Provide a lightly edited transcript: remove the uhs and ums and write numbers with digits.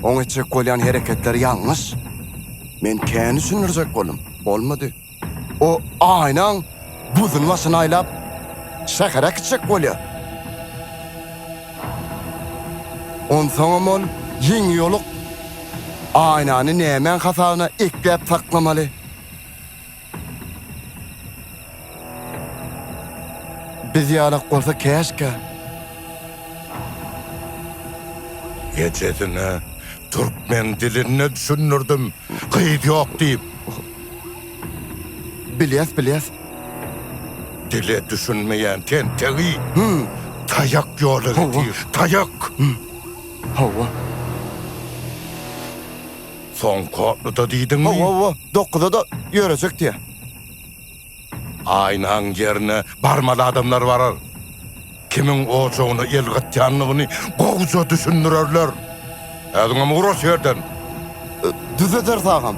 Oň etjek bolýan hereketler ýalňyş. Men käni düşünürjek bolum. Bolmady. O aýnaň buzulmasyny aýlap şäherä gitjek bolýar. Onsoň ol ýeňi ýoluk aýnany nämen hasabyna ekläp saklamaly. Biz ýalak bolsa käşke. Gecesine Türkmen diline düşünürdüm. Kıyıt yok deyip. Bilyas. Dile düşünmeyen tentegi. Tayak yolu gidiyor. Tayak. Hawa. Son kodlu da deydin mi? Hawa. Dokuda da ýörecek diye. Aynan yerine barmalı adamlar varar. Kimin oğucuğunu elgıtyanlığını goğuca düşünürerler. Edin ama uğraş yerden. Düzedir sağam.